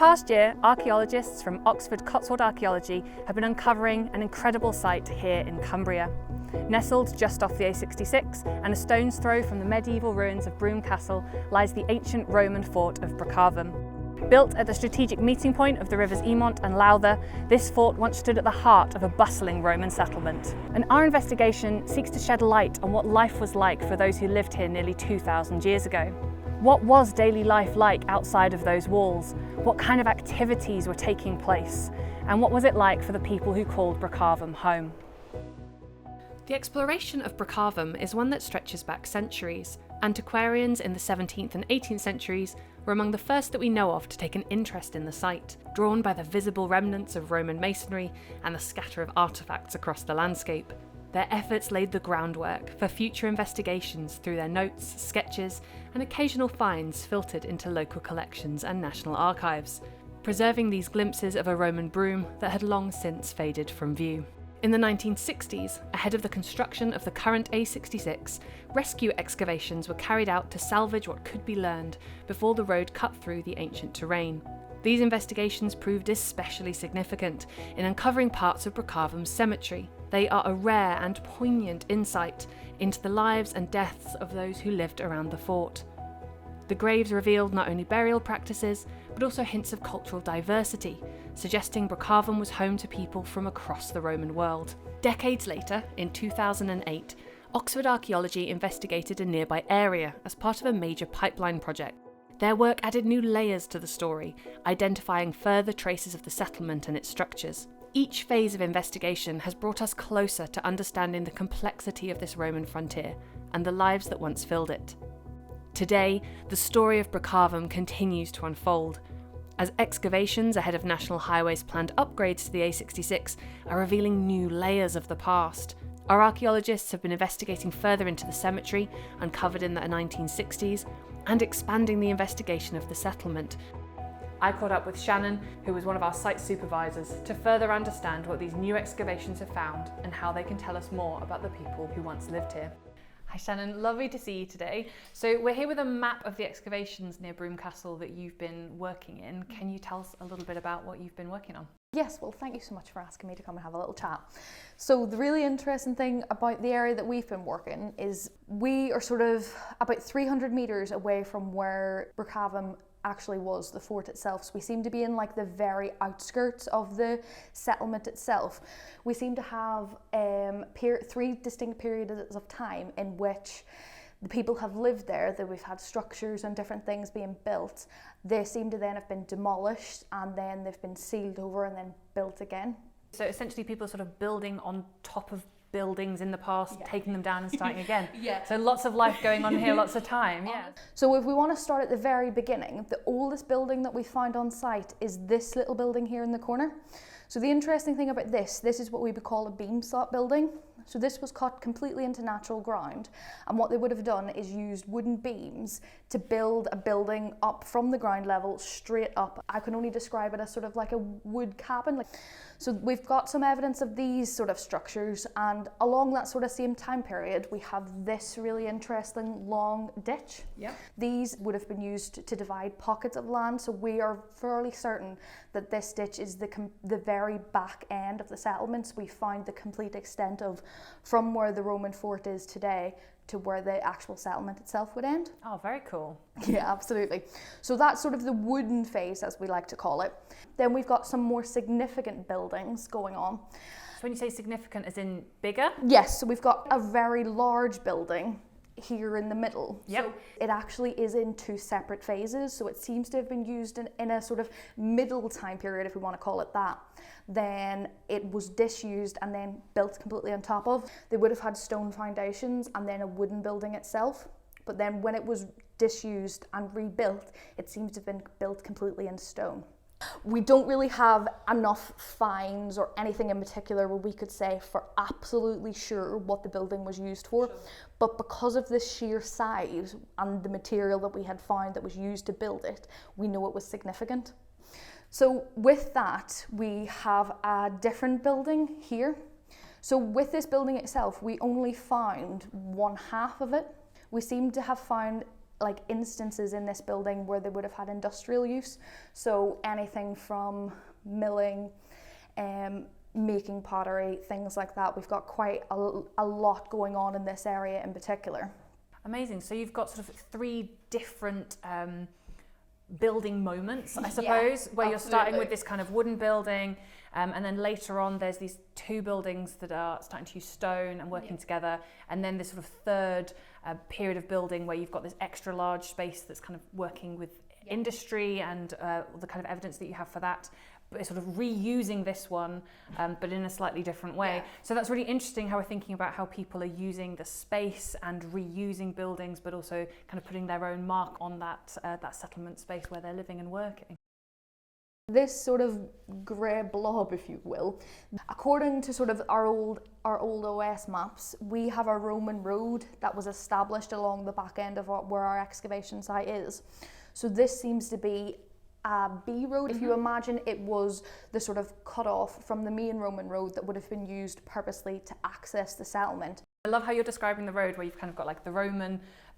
past year, archaeologists from Oxford Cotswold Archaeology have been uncovering an incredible site here in Cumbria. Nestled just off the A66 and a stone's throw from the medieval ruins of Brougham Castle lies the ancient Roman fort of Brocavum. Built at the strategic meeting point of the rivers Emont and Lowther, this fort once stood at the heart of a bustling Roman settlement. And our investigation seeks to shed light on what life was like for those who lived here nearly 2,000 years ago. What was daily life like outside of those walls? What kind of activities were taking place? And what was it like for the people who called Brocavum home? The exploration of Brocavum is one that stretches back centuries. Antiquarians in the 17th and 18th centuries were among the first that we know of to take an interest in the site, drawn by the visible remnants of Roman masonry and the scatter of artefacts across the landscape. Their efforts laid the groundwork for future investigations through their notes, sketches, and occasional finds filtered into local collections and national archives, preserving these glimpses of a Roman Brougham that had long since faded from view. In the 1960s, ahead of the construction of the current A66, rescue excavations were carried out to salvage what could be learned before the road cut through the ancient terrain. These investigations proved especially significant in uncovering parts of Brocavum's cemetery. They are a rare and poignant insight into the lives and deaths of those who lived around the fort. The graves revealed not only burial practices, but also hints of cultural diversity, suggesting Brocavum was home to people from across the Roman world. Decades later, in 2008, Oxford Archaeology investigated a nearby area as part of a major pipeline project. Their work added new layers to the story, identifying further traces of the settlement and its structures. Each phase of investigation has brought us closer to understanding the complexity of this Roman frontier and the lives that once filled it. Today, the story of Brocavum continues to unfold, as excavations ahead of National Highway's planned upgrades to the A66 are revealing new layers of the past. Our archaeologists have been investigating further into the cemetery, uncovered in the 1960s, and expanding the investigation of the settlement. I caught up with Shannon, who was one of our site supervisors, to further understand what these new excavations have found and how they can tell us more about the people who once lived here. Hi Shannon, lovely to see you today. So we're here with a map of the excavations near Brougham Castle that you've been working in. Can you tell us a little bit about what you've been working on? Yes, well thank you so much for asking me to come and have a little chat. So the really interesting thing about the area that we've been working is we are sort of about 300 metres away from where Brocavum actually was, the fort itself. So we seem to be in like the very outskirts of the settlement itself. We seem to have three distinct periods of time in which the people have lived there, that we've had structures and different things being built. They seem to then have been demolished and then they've been sealed over and then built again. So essentially people are sort of building on top of buildings in the past, taking them down and starting again. So lots of life going on here, lots of time, So if we want to start at the very beginning, the oldest building that we found on site is this little building here in the corner. So the interesting thing about this is what we would call a beam slot building. So this was cut completely into natural ground, and what they would have done is used wooden beams to build a building up from the ground level straight up. I can only describe it as sort of like a wood cabin. So we've got some evidence of these sort of structures, and along that sort of same time period we have this really interesting long ditch. These would have been used to divide pockets of land, so we are fairly certain that this ditch is the very back end of the settlements. We found the complete extent of from where the Roman fort is today to where the actual settlement itself would end. Oh, very cool. Yeah, absolutely. So that's sort of the wooden phase, as we like to call it. Then we've got some more significant buildings going on. So when you say significant, as in bigger? Yes, so we've got a very large building here in the middle. So it actually is in two separate phases, so it seems to have been used in a sort of middle time period, if we want to call it that. Then it was disused and then built completely on top of. They would have had stone foundations and then a wooden building itself, but then when it was disused and rebuilt, it seems to have been built completely in stone. We don't really have enough finds or anything in particular where we could say for absolutely sure what the building was used for, but because of the sheer size and the material that we had found that was used to build it, we know it was significant. So with that, we have a different building here. So with this building itself, we only found one half of it. We seem to have found like instances in this building where they would have had industrial use. So anything from milling, making pottery, things like that. We've got quite a lot going on in this area in particular. Amazing. So you've got sort of three different building moments, I suppose, where you're starting with this kind of wooden building, and then later on there's these two buildings that are starting to use stone and working together, and then this sort of third period of building where you've got this extra large space that's kind of working with industry and the kind of evidence that you have for that, but sort of reusing this one, but in a slightly different way. Yeah. So that's really interesting how we're thinking about how people are using the space and reusing buildings, but also kind of putting their own mark on that settlement space where they're living and working. This sort of grey blob, if you will, according to sort of our old OS maps, we have a Roman road that was established along the back end of where our excavation site is. So this seems to be a B road. If you imagine it was the sort of cut off from the main Roman road that would have been used purposely to access the settlement. I love how you're describing the road where you've kind of got like the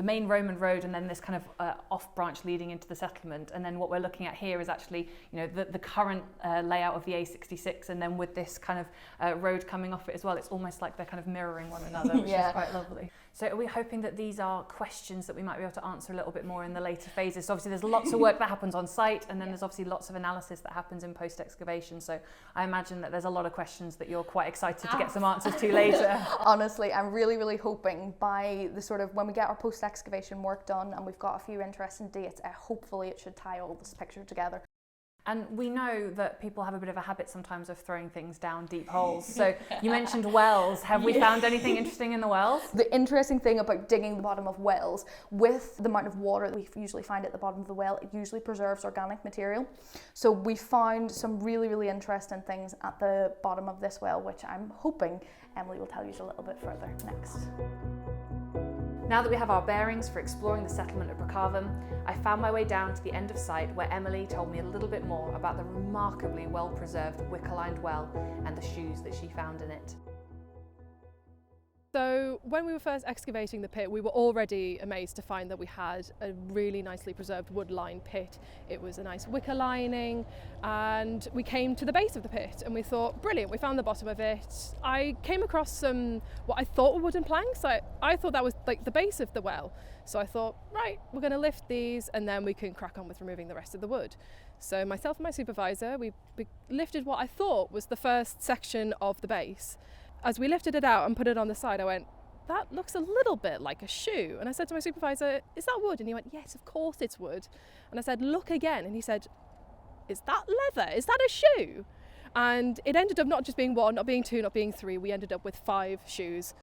main Roman road and then this kind of off branch leading into the settlement, and then what we're looking at here is actually, you know, the current layout of the A66, and then with this kind of road coming off it as well, it's almost like they're kind of mirroring one another, which is quite lovely. So are we hoping that these are questions that we might be able to answer a little bit more in the later phases? So obviously there's lots of work that happens on site, and then there's obviously lots of analysis that happens in post-excavation. So I imagine that there's a lot of questions that you're quite excited to get some answers to later. Honestly, I'm really hoping by the sort of, when we get our post-excavation work done and we've got a few interesting dates, hopefully it should tie all this picture together. And we know that people have a bit of a habit sometimes of throwing things down deep holes. So you mentioned wells. Have we found anything interesting in the wells? The interesting thing about digging the bottom of wells, with the amount of water that we usually find at the bottom of the well, it usually preserves organic material. So we found some really interesting things at the bottom of this well, which I'm hoping Emily will tell you a little bit further next. Now that we have our bearings for exploring the settlement of Brocavum, I found my way down to the end of site where Emily told me a little bit more about the remarkably well-preserved wicker-lined well and the shoes that she found in it. So when we were first excavating the pit, we were already amazed to find that we had a really nicely preserved wood-lined pit. It was a nice wicker lining, and we came to the base of the pit and we thought, brilliant, we found the bottom of it. I came across some, what I thought were wooden planks. I thought that was like the base of the well. So I thought, right, we're going to lift these and then we can crack on with removing the rest of the wood. So myself and my supervisor, we lifted what I thought was the first section of the base. As we lifted it out and put it on the side, I went, that looks a little bit like a shoe. And I said to my supervisor, is that wood? And he went, yes, of course it's wood. And I said, look again. And he said, is that leather? Is that a shoe? And it ended up not just being one, not being two, not being three. We ended up with 5 shoes.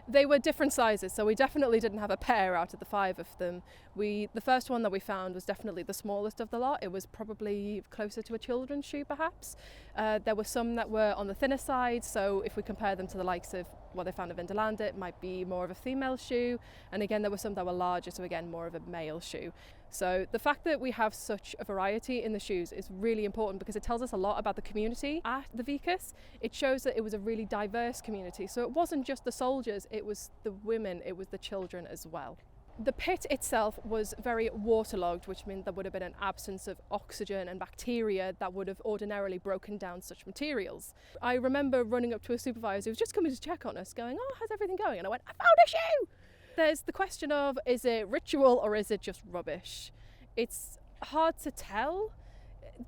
They were different sizes, so we definitely didn't have a pair out of the 5 of them. The first one that we found was definitely the smallest of the lot. It was probably closer to a children's shoe, perhaps. There were some that were on the thinner side, so if we compare them to the likes of what they found in Vindolanda, it might be more of a female shoe. And again, there were some that were larger, so again, more of a male shoe. So the fact that we have such a variety in the shoes is really important because it tells us a lot about the community at the Vicus. It shows that it was a really diverse community. So it wasn't just the soldiers, it was the women, it was the children as well. The pit itself was very waterlogged, which meant there would have been an absence of oxygen and bacteria that would have ordinarily broken down such materials. I remember running up to a supervisor who was just coming to check on us going, oh, how's everything going? And I went, I found a shoe! There's the question of, is it ritual or is it just rubbish? It's hard to tell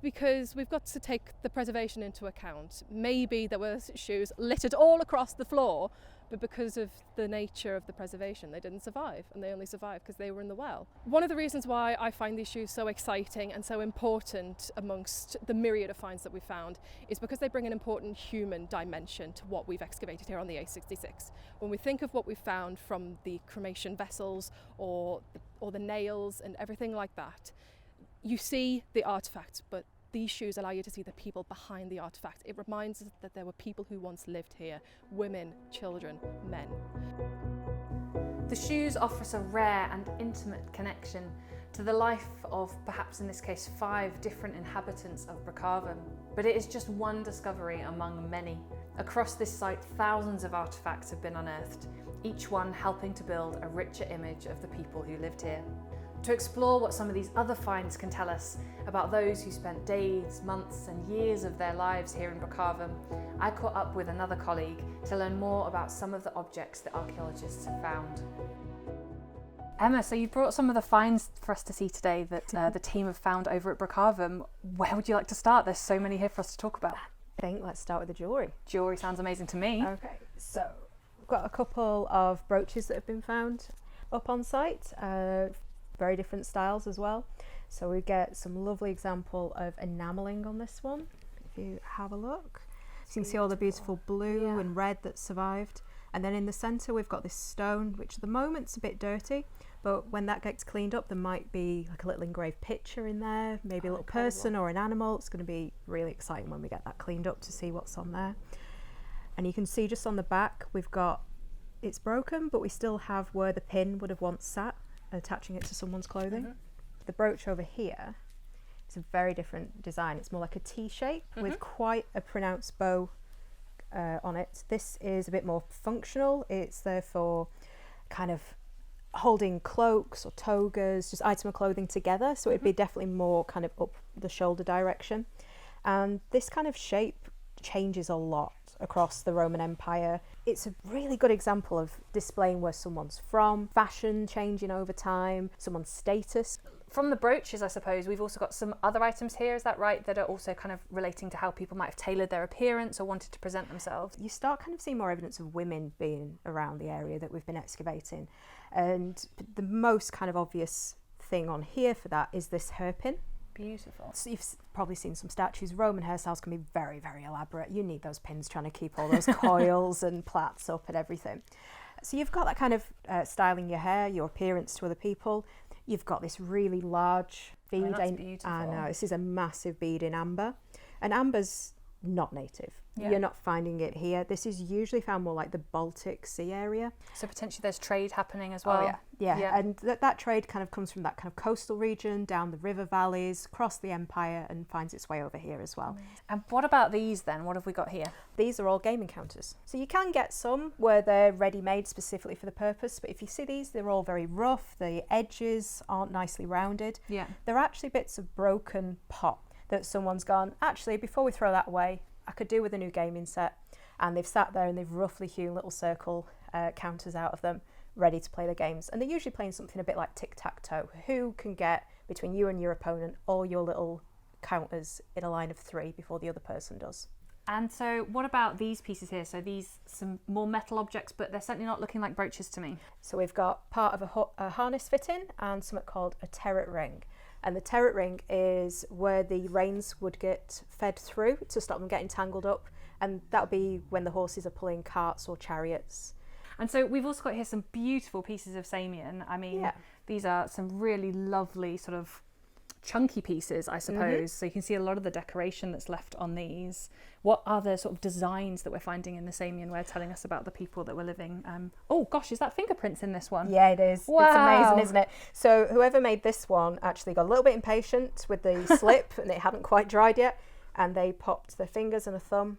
because we've got to take the preservation into account. Maybe there were shoes littered all across the floor, but because of the nature of the preservation, they didn't survive, and they only survived because they were in the well. One of the reasons why I find these shoes so exciting and so important amongst the myriad of finds that we found is because they bring an important human dimension to what we've excavated here on the A66. When we think of what we found from the cremation vessels or the nails and everything like that, you see the artifacts, but these shoes allow you to see the people behind the artifact. It reminds us that there were people who once lived here, women, children, men. The shoes offer us a rare and intimate connection to the life of, perhaps in this case, 5 different inhabitants of Brocavum. But it is just one discovery among many. Across this site, thousands of artifacts have been unearthed, each one helping to build a richer image of the people who lived here. To explore what some of these other finds can tell us about those who spent days, months and years of their lives here in Brocavum, I caught up with another colleague to learn more about some of the objects that archaeologists have found. Emma, so you brought some of the finds for us to see today that the team have found over at Brocavum. Where would you like to start? There's so many here for us to talk about. I think let's start with the jewellery. Jewellery sounds amazing to me. Okay, so we've got a couple of brooches that have been found up on site, very different styles as well. So we get some lovely example of enamelling on this one. If you have a look, you can see all the beautiful blue and red that survived. And then in the centre we've got this stone, which at the moment's a bit dirty, but when that gets cleaned up there might be like a little engraved picture in there, maybe a little person or an animal. It's going to be really exciting when we get that cleaned up to see what's on there. And you can see just on the back we've got, it's broken, but we still have where the pin would have once sat, attaching it to someone's clothing. The brooch over here is a very different design. It's more like a T shape with quite a pronounced bow on it. This is a bit more functional. It's there for kind of holding cloaks or togas, just item of clothing together, so it'd be definitely more kind of up the shoulder direction. And this kind of shape changes a lot across the Roman Empire. It's a really good example of displaying where someone's from, fashion changing over time, someone's status. From the brooches, I suppose, we've also got some other items here, is that right, that are also kind of relating to how people might have tailored their appearance or wanted to present themselves? You start kind of seeing more evidence of women being around the area that we've been excavating. And the most kind of obvious thing on here for that is this hairpin. Beautiful. So you've probably seen some statues. Roman hairstyles can be very, very elaborate. You need those pins trying to keep all those coils and plaits up and everything. So you've got that kind of styling your hair, your appearance to other people. You've got this really large bead. Oh, that's beautiful. I know, this is a massive bead in amber. And amber's not native. Yeah. You're not finding it here. This is usually found more like the Baltic Sea area. So potentially there's trade happening as well. Oh, yeah. And that trade kind of comes from that kind of coastal region, down the river valleys, across the empire, and finds its way over here as well. And what about these then? What have we got here? These are all gaming counters. So you can get some where they're ready-made specifically for the purpose, but if you see these, they're all very rough. The edges aren't nicely rounded. Yeah. They're actually bits of broken pot that someone's gone, actually, before we throw that away, I could do with a new gaming set. And they've sat there and they've roughly hewn little circle counters out of them, ready to play the games. And they're usually playing something a bit like tic-tac-toe. Who can get, between you and your opponent, all your little counters in a line of 3 before the other person does. And so what about these pieces here? So these, some more metal objects, but they're certainly not looking like brooches to me. So we've got part of a harness fitting and something called a terret ring. And the terret ring is where the reins would get fed through to stop them getting tangled up. And that'll be when the horses are pulling carts or chariots. And so we've also got here some beautiful pieces of Samian. I mean, these are some really lovely sort of chunky pieces, I suppose. So you can see a lot of the decoration that's left on these. What other sort of designs that we're finding in the Samian ware telling us about the people that were living? Oh gosh, is that fingerprints in this one? Yeah, it is. Wow. It's amazing, isn't it? So whoever made this one actually got a little bit impatient with the slip and it hadn't quite dried yet, and they popped their fingers and a thumb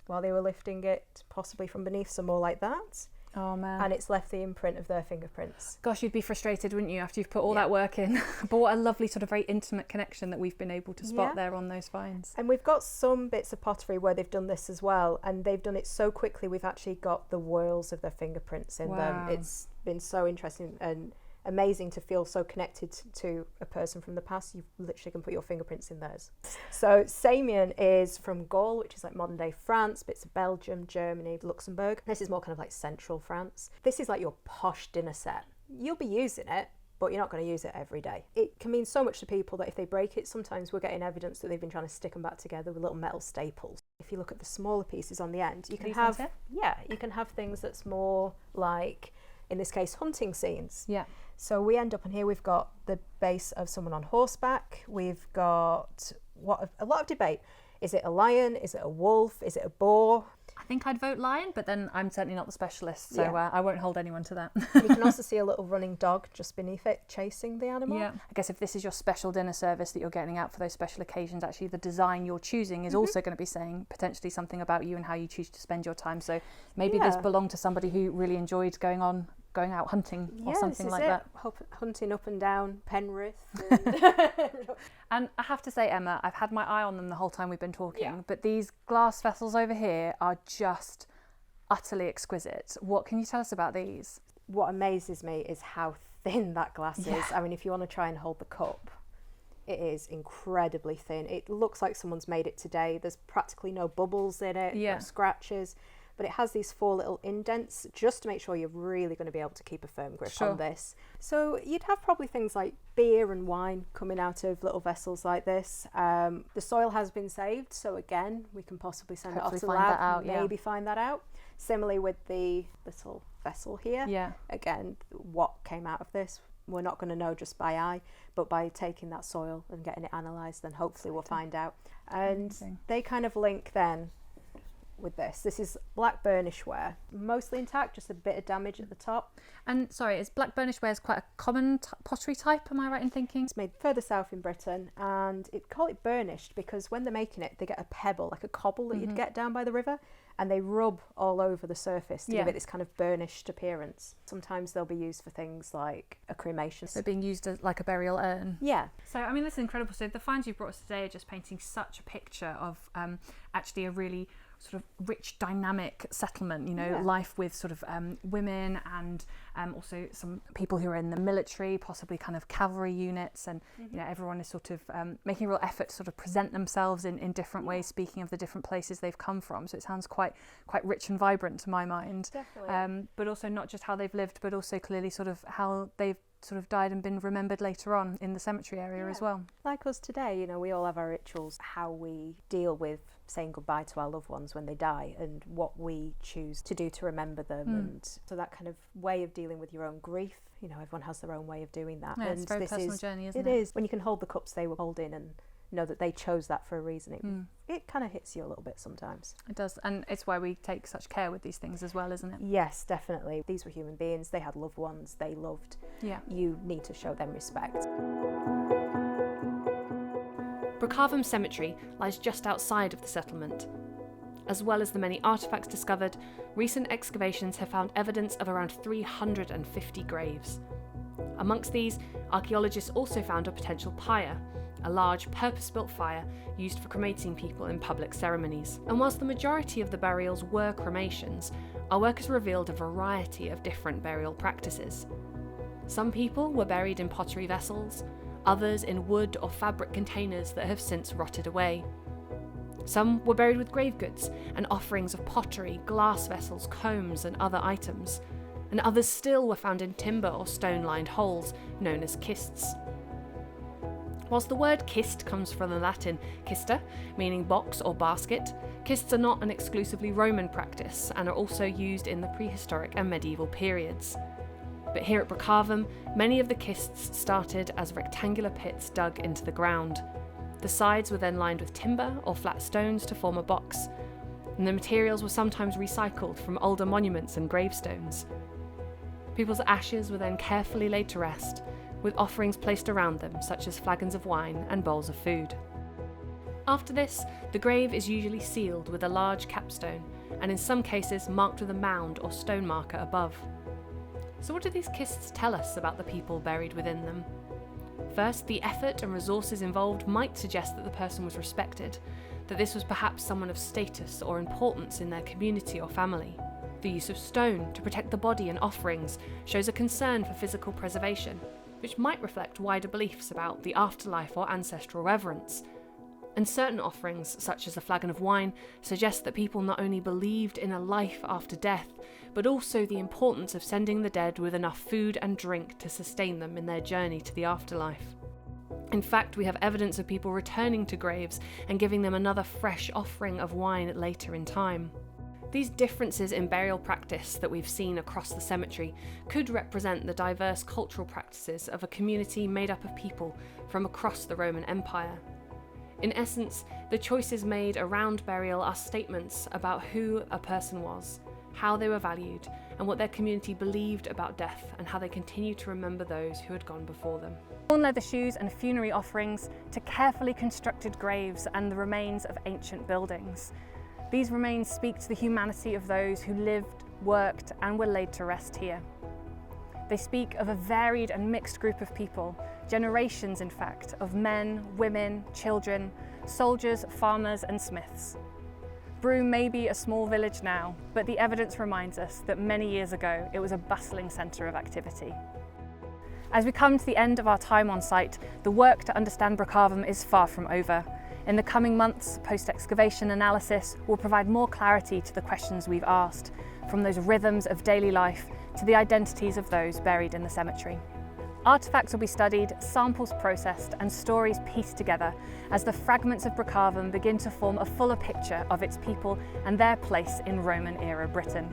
while they were lifting it, possibly from beneath, some more like that. Oh man. And it's left the imprint of their fingerprints. Gosh, you'd be frustrated, wouldn't you, after you've put all that work in? But what a lovely sort of very intimate connection that we've been able to spot there on those finds. And we've got some bits of pottery where they've done this as well, and they've done it so quickly we've actually got the whorls of their fingerprints in them. It's been so interesting and amazing to feel so connected to a person from the past. You literally can put your fingerprints in theirs. So Samian is from Gaul, which is like modern day France, bits of Belgium, Germany, Luxembourg. This is more kind of like central France. This is like your posh dinner set. You'll be using it, but you're not going to use it every day. It can mean so much to people that if they break it, sometimes we're getting evidence that they've been trying to stick them back together with little metal staples. If you look at the smaller pieces on the end, you can have you can have things that's more like, in this case, hunting scenes. Yeah. So we end up in here, we've got the base of someone on horseback, we've got a lot of debate. Is it a lion? Is it a wolf? Is it a boar? I think I'd vote lion, but then I'm certainly not the specialist, so I won't hold anyone to that. You can also see a little running dog just beneath it, chasing the animal. Yeah. I guess if this is your special dinner service that you're getting out for those special occasions, actually the design you're choosing is also going to be saying potentially something about you and how you choose to spend your time. So maybe this belonged to somebody who really enjoyed going on going out hunting or Yeah, something this is like it. that. Hunting up and down Penrith. And I have to say, Emma, I've had my eye on them the whole time we've been talking, Yeah. but these glass vessels over here are just utterly exquisite. What can you tell us about these? What amazes me is how thin that glass is. I mean, if you want to try and hold the cup, it is incredibly thin. It looks like someone's made it today. There's practically no bubbles in it, no scratches, but it has these 4 little indents just to make sure you're really going to be able to keep a firm grip on this. So you'd have probably things like beer and wine coming out of little vessels like this. The soil has been saved, so again, we can possibly send it off to the lab, maybe find that out. Similarly with the little vessel here. Yeah. Again, what came out of this, we're not going to know just by eye, but by taking that soil and getting it analysed, then hopefully we'll find out. And they kind of link then with this. This is black burnish ware, mostly intact, just a bit of damage at the top. And sorry, is black burnish ware quite a common pottery type, am I right in thinking? It's made further south in Britain, and it call it burnished because when they're making it, they get a pebble, like a cobble that you'd get down by the river, and they rub all over the surface to give it this kind of burnished appearance. Sometimes they'll be used for things like a cremation. So being used as like a burial urn. Yeah. So, I mean, this is incredible. So the finds you've brought us today are just painting such a picture of actually a really sort of rich, dynamic settlement, you know, life with sort of women and also some people who are in the military, possibly kind of cavalry units, and you know, everyone is sort of making a real effort to sort of present themselves in different ways, speaking of the different places they've come from. So it sounds quite rich and vibrant to my mind. Definitely. But also not just how they've lived, but also clearly sort of how they've sort of died and been remembered later on in the cemetery area as well. Like us today, you know, we all have our rituals, how we deal with saying goodbye to our loved ones when they die and what we choose to do to remember them. And so that kind of way of dealing with your own grief, you know, everyone has their own way of doing that. Yeah, and it's a very this personal is, journey, isn't it? It is. When you can hold the cups they were holding and know that they chose that for a reason, it kind of hits you a little bit sometimes. It does, and it's why we take such care with these things as well, isn't it? Yes, definitely. These were human beings, they had loved ones they loved. Yeah. You need to show them respect. Brocavum Cemetery lies just outside of the settlement. As well as the many artefacts discovered, recent excavations have found evidence of around 350 graves. Amongst these, archaeologists also found a potential pyre, a large purpose-built fire used for cremating people in public ceremonies. And whilst the majority of the burials were cremations, our work has revealed a variety of different burial practices. Some people were buried in pottery vessels, others in wood or fabric containers that have since rotted away. Some were buried with grave goods and offerings of pottery, glass vessels, combs and other items, and others still were found in timber or stone-lined holes, known as kists. Whilst the word kist comes from the Latin kista, meaning box or basket, kists are not an exclusively Roman practice and are also used in the prehistoric and medieval periods. But here at Brocavum, many of the kists started as rectangular pits dug into the ground. The sides were then lined with timber or flat stones to form a box, and the materials were sometimes recycled from older monuments and gravestones. People's ashes were then carefully laid to rest, with offerings placed around them, such as flagons of wine and bowls of food. After this, the grave is usually sealed with a large capstone, and in some cases marked with a mound or stone marker above. So what do these kists tell us about the people buried within them? First, the effort and resources involved might suggest that the person was respected, that this was perhaps someone of status or importance in their community or family. The use of stone to protect the body and offerings shows a concern for physical preservation, which might reflect wider beliefs about the afterlife or ancestral reverence. And certain offerings, such as a flagon of wine, suggest that people not only believed in a life after death, but also the importance of sending the dead with enough food and drink to sustain them in their journey to the afterlife. In fact, we have evidence of people returning to graves and giving them another fresh offering of wine later in time. These differences in burial practice that we've seen across the cemetery could represent the diverse cultural practices of a community made up of people from across the Roman Empire. In essence, the choices made around burial are statements about who a person was, how they were valued, and what their community believed about death, and how they continue to remember those who had gone before them. Worn leather shoes and funerary offerings to carefully constructed graves and the remains of ancient buildings. These remains speak to the humanity of those who lived, worked, and were laid to rest here. They speak of a varied and mixed group of people, generations in fact, of men, women, children, soldiers, farmers and smiths. Brougham may be a small village now, but the evidence reminds us that many years ago it was a bustling centre of activity. As we come to the end of our time on site, the work to understand Brocavum is far from over. In the coming months, post-excavation analysis will provide more clarity to the questions we've asked, from those rhythms of daily life to the identities of those buried in the cemetery. Artefacts will be studied, samples processed and stories pieced together as the fragments of Brocavum begin to form a fuller picture of its people and their place in Roman-era Britain.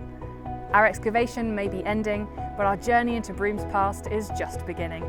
Our excavation may be ending, but our journey into Brougham's past is just beginning.